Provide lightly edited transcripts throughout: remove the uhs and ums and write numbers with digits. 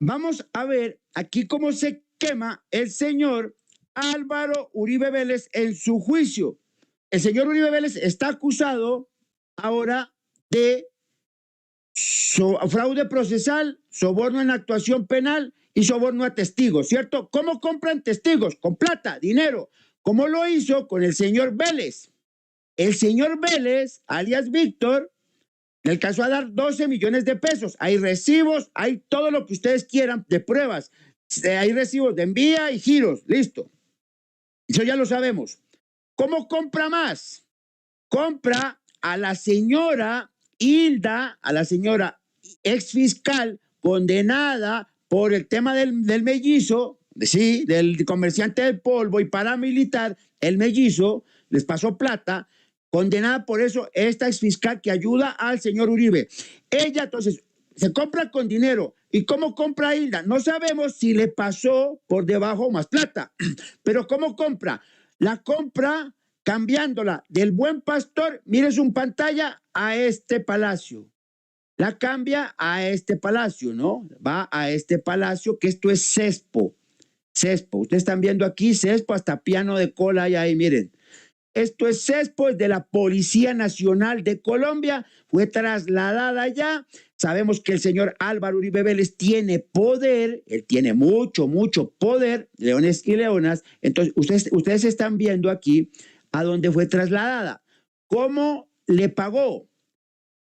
Vamos a ver aquí cómo se quema el señor Álvaro Uribe Vélez en su juicio. El señor Uribe Vélez está acusado ahora de fraude procesal, soborno en actuación penal y soborno a testigos, ¿cierto? ¿Cómo compran testigos? Con plata, dinero. ¿Cómo lo hizo con el señor Vélez? El señor Vélez, alias Víctor, le alcanzó a dar 12 millones de pesos. Hay recibos, hay todo lo que ustedes quieran de pruebas. Hay recibos de envía y giros, listo. Eso ya lo sabemos. ¿Cómo compra más? Compra a la señora Hilda, a la señora ex fiscal condenada por el tema del mellizo, sí, del comerciante del polvo y paramilitar, el mellizo, les pasó plata, condenada por eso esta ex fiscal que ayuda al señor Uribe. Ella entonces se compra con dinero. ¿Y cómo compra Hilda? No sabemos si le pasó por debajo más plata, pero ¿cómo compra? La compra cambiándola del Buen Pastor, mire su pantalla, a este palacio. La cambia a este palacio, ¿no? Va a este palacio, que esto es Cespo. Cespo, ustedes están viendo aquí Cespo, hasta piano de cola hay ahí, miren. Esto es Cespo, es de la Policía Nacional de Colombia, fue trasladada allá. Sabemos que el señor Álvaro Uribe Vélez tiene poder, él tiene mucho poder, leones y leonas. Entonces, ustedes están viendo aquí a dónde fue trasladada. ¿Cómo le pagó?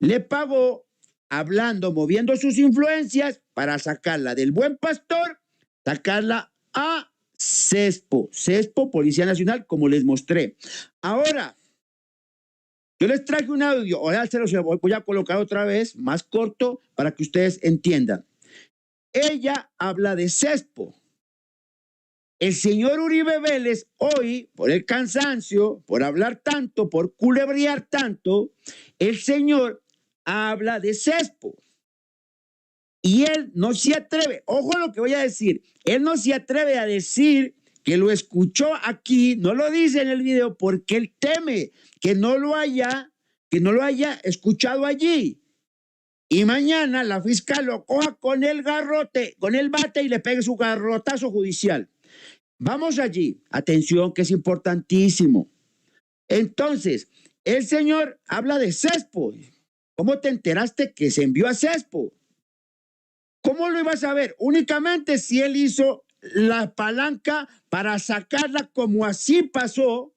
Le pagó hablando, moviendo sus influencias para sacarla del Buen Pastor, sacarla a Cespo, Policía Nacional, como les mostré. Ahora, yo les traje un audio, ahora se los voy a colocar otra vez, más corto, para que ustedes entiendan. Ella habla de Cespo. El señor Uribe Vélez hoy, por el cansancio, por hablar tanto, por culebrear tanto, el señor habla de Cespo. Y él no se atreve, ojo a lo que voy a decir, él no se atreve a decir que lo escuchó aquí, no lo dice en el video porque él teme que no lo haya escuchado allí. Y mañana la fiscal lo coja con el garrote, con el bate y le pegue su garrotazo judicial. Vamos allí, atención que es importantísimo. Entonces, el señor habla de Cespo. ¿Cómo te enteraste que se envió a Cespo? ¿Cómo lo ibas a ver? Únicamente si él hizo la palanca para sacarla, como así pasó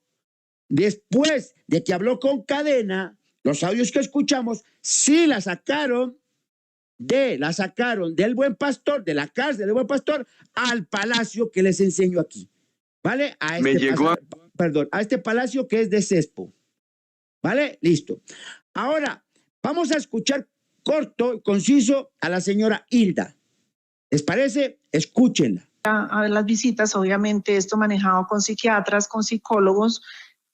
después de que habló con Cadena. Los audios que escuchamos, sí la sacaron del Buen Pastor, de la cárcel del Buen Pastor, al palacio que les enseño aquí. ¿Vale? A este palacio que es de Cespo. ¿Vale? Listo. Ahora, vamos a escuchar corto y conciso a la señora Hilda. ¿Les parece? Escúchenla. A ver las visitas, obviamente esto manejado con psiquiatras, con psicólogos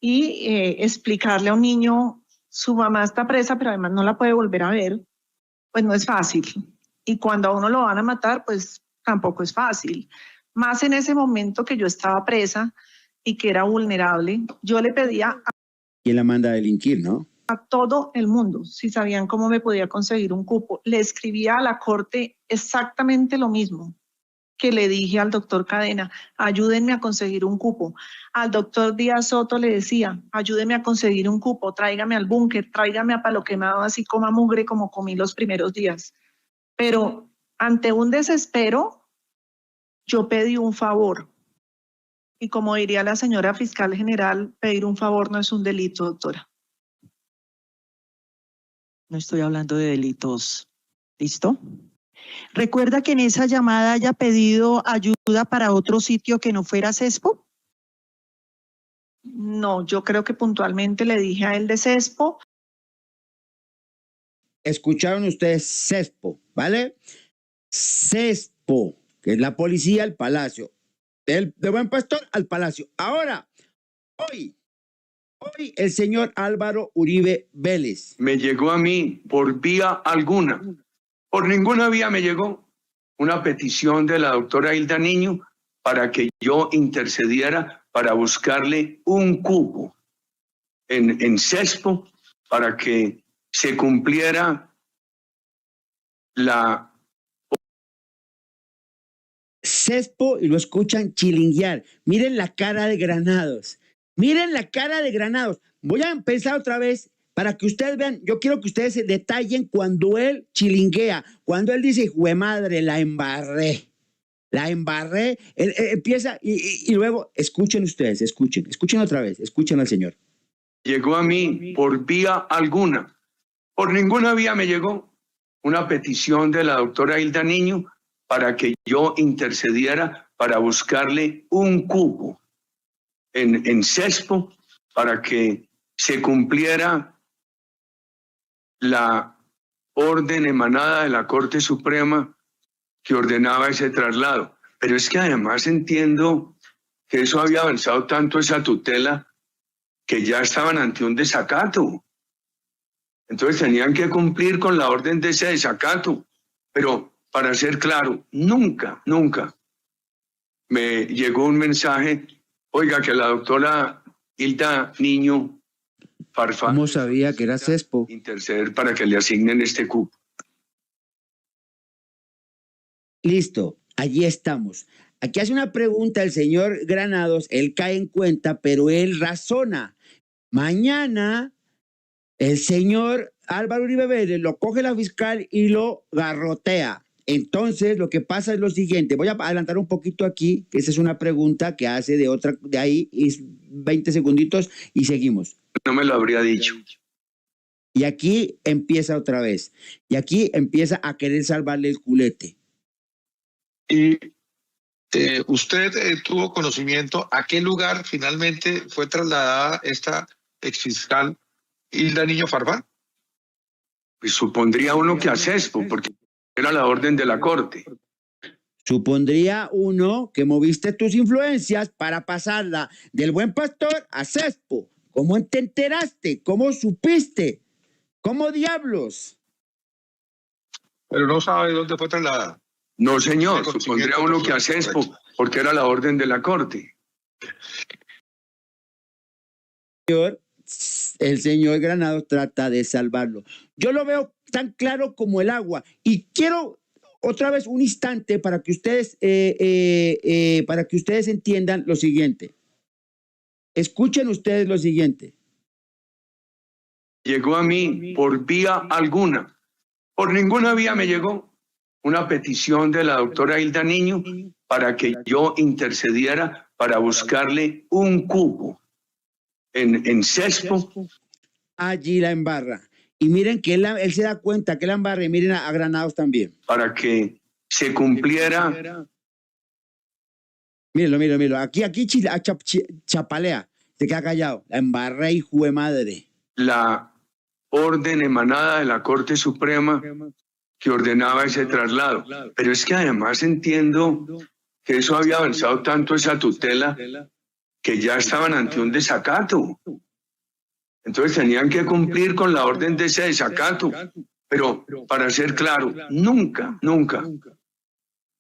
y explicarle a un niño, su mamá está presa, pero además no la puede volver a ver, pues no es fácil. Y cuando a uno lo van a matar, pues tampoco es fácil. Más en ese momento que yo estaba presa y que era vulnerable, yo le pedía a... ¿Quién la manda a delinquir, no? A todo el mundo, si sabían cómo me podía conseguir un cupo. Le escribía a la corte exactamente lo mismo que le dije al doctor Cadena: ayúdenme a conseguir un cupo. Al doctor Díaz Soto le decía: ayúdenme a conseguir un cupo, tráigame al búnker, tráigame a Palo Quemado, así coma mugre como comí los primeros días. Pero ante un desespero, yo pedí un favor. Y como diría la señora fiscal general, pedir un favor no es un delito, doctora. No estoy hablando de delitos. ¿Listo? ¿Recuerda que en esa llamada haya pedido ayuda para otro sitio que no fuera Cespo? No, yo creo que puntualmente le dije a él de Cespo. Escucharon ustedes Cespo, ¿vale? Cespo, que es la policía, el palacio. De Buen Pastor al palacio. Ahora, hoy el señor Álvaro Uribe Vélez. Me llegó a mí por vía alguna. Por ninguna vía me llegó una petición de la doctora Hilda Niño para que yo intercediera para buscarle un cupo en Cespo para que se cumpliera la Cespo y lo escuchan chilinguear. Miren la cara de Granados. Miren la cara de Granados. Voy a empezar otra vez para que ustedes vean. Yo quiero que ustedes se detallen cuando él chilinguea, cuando él dice, jue madre, la embarré. La embarré. Él empieza y luego escuchen ustedes, escuchen otra vez, escuchen al Señor. Llegó a mí por vía alguna. Por ninguna vía me llegó una petición de la doctora Hilda Niño para que yo intercediera para buscarle un cupo en Cespo para que se cumpliera la orden emanada de la Corte Suprema que ordenaba ese traslado. Pero es que además entiendo que eso había avanzado tanto esa tutela que ya estaban ante un desacato. Entonces tenían que cumplir con la orden de ese desacato. Pero para ser claro, nunca me llegó un mensaje, oiga, que la doctora Hilda Niño Farfán. ¿Cómo sabía que era Cespo? Interceder para que le asignen este cupo. Listo, allí estamos. Aquí hace una pregunta el señor Granados, él cae en cuenta, pero él razona. Mañana el señor Álvaro Uribe Vélez lo coge la fiscal y lo garrotea. Entonces, lo que pasa es lo siguiente. Voy a adelantar un poquito aquí, que esa es una pregunta que hace de ahí, y 20 segunditos y seguimos. No me lo habría dicho. Y aquí empieza otra vez. Y aquí empieza a querer salvarle el culete. Y usted tuvo conocimiento a qué lugar finalmente fue trasladada esta exfiscal Hilda Niño Farfán. Pues supondría uno que a Cespo, porque era la orden de la Corte. Supondría uno que moviste tus influencias para pasarla del Buen Pastor a Cespo. ¿Cómo te enteraste? ¿Cómo supiste? ¿Cómo diablos? Pero no sabe dónde fue trasladada. No, señor, supondría uno que a Cespo, porque era la orden de la Corte. El señor Granados trata de salvarlo. Yo lo veo tan claro como el agua. Y quiero otra vez un instante para que ustedes entiendan lo siguiente. Escuchen ustedes lo siguiente. Llegó a mí por vía alguna. Por ninguna vía me llegó una petición de la doctora Hilda Niño para que yo intercediera para buscarle un cupo en Cespo. Allí la embarra. Y miren que él se da cuenta que la embarra, y miren a Granados también. Para que se cumpliera. Mírenlo. Aquí chapalea. Se queda callado. La embarra, hijo de madre. La orden emanada de la Corte Suprema que ordenaba ese traslado. Pero es que además entiendo que eso había avanzado tanto esa tutela que ya estaban ante un desacato. Entonces tenían que cumplir con la orden de ese desacato. Pero para ser claro, nunca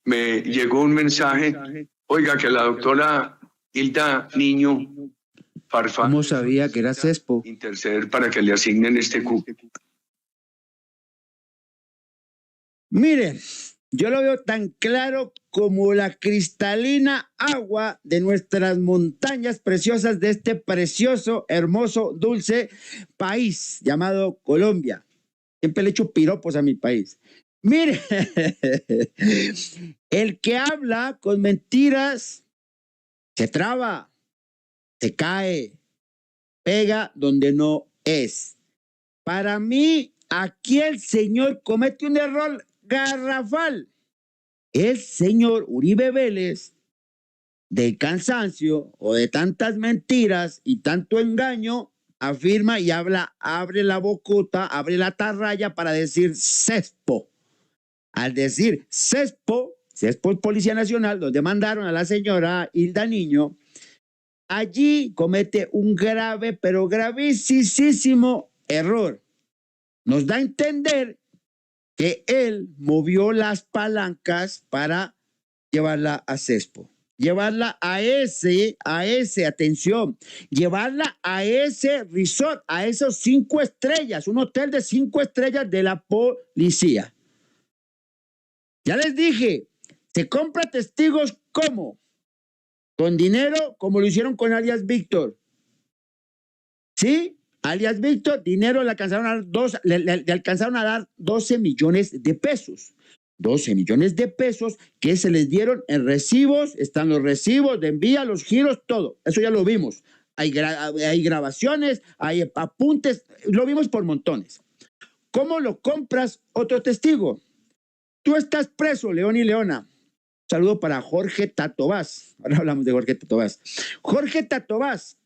me llegó un mensaje, oiga, que la doctora Hilda Niño Farfán. ¿Cómo sabía que era Cespo? Interceder para que le asignen este cupo. Miren, yo lo veo tan claro como la cristalina agua de nuestras montañas preciosas de este precioso, hermoso, dulce país llamado Colombia. Siempre le echo piropos a mi país. Mire, el que habla con mentiras se traba, se cae, pega donde no es. Para mí, aquí el señor comete un error garrafal. El señor Uribe Vélez, del cansancio o de tantas mentiras y tanto engaño, afirma y habla, abre la bocota, abre la tarraya para decir Cespo. Al decir Cespo es Policía Nacional, donde mandaron a la señora Hilda Niño, allí comete un grave, pero gravísimo error. Nos da a entender que él movió las palancas para llevarla a Cespo. Llevarla a ese, atención, llevarla a ese resort, a esos 5 estrellas, un hotel de 5 estrellas de la policía. Ya les dije, Se compra testigos ¿cómo? Con dinero, como lo hicieron con alias Víctor. ¿Sí? Alias Víctor, dinero le alcanzaron a dar, le alcanzaron a dar 12 millones de pesos. 12 millones de pesos que se les dieron en recibos, están los recibos de envía, los giros, todo. Eso ya lo vimos. Hay grabaciones, hay apuntes, lo vimos por montones. ¿Cómo lo compras otro testigo? Tú estás preso, León y Leona. Saludo para Jorge Tatobás. Ahora hablamos de Jorge Tatobás. Jorge Tatobás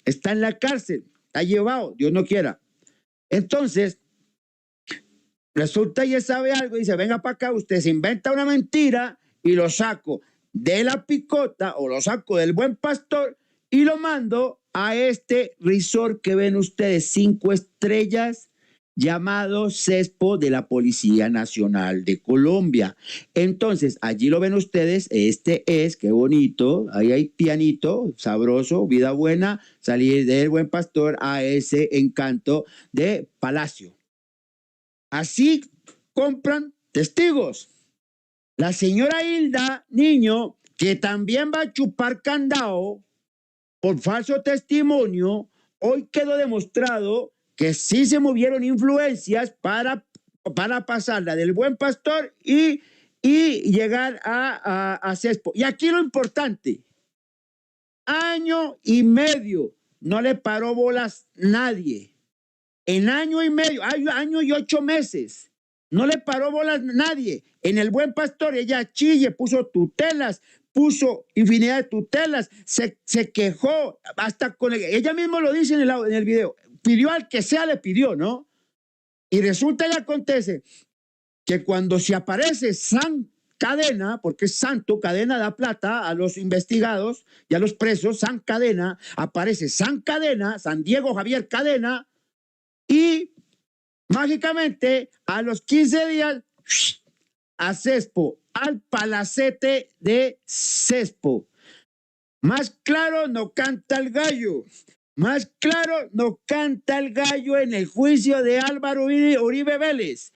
está en la cárcel, está llevado, Dios no quiera. Entonces, resulta y sabe algo y dice, venga para acá, usted se inventa una mentira y lo saco de la picota o lo saco del Buen Pastor y lo mando a este resort que ven ustedes, 5 estrellas, llamado CESPO de la Policía Nacional de Colombia. Entonces, allí lo ven ustedes, qué bonito, ahí hay pianito, sabroso, vida buena, salir del Buen Pastor a ese encanto de Palacio. Así compran testigos. La señora Hilda Niño, que también va a chupar candado por falso testimonio, hoy quedó demostrado que sí se movieron influencias para pasarla del Buen Pastor y llegar a CESPO. Y aquí lo importante, 1 año y medio no le paró bolas nadie. En 1 año y medio, 1 año y 8 meses, no le paró bolas nadie. En el Buen Pastor ella chille, puso tutelas, puso infinidad de tutelas, se quejó, hasta con ella misma lo dice en el video, pidió al que sea, le pidió, ¿no? Y resulta y acontece que cuando se aparece San Cadena, porque es santo, Cadena da plata a los investigados y a los presos, San Cadena, aparece San Cadena, San Diego Javier Cadena, y mágicamente a los 15 días a CESPO, al palacete de CESPO. Más claro no canta el gallo. Más claro no canta el gallo en el juicio de Álvaro Uribe Vélez.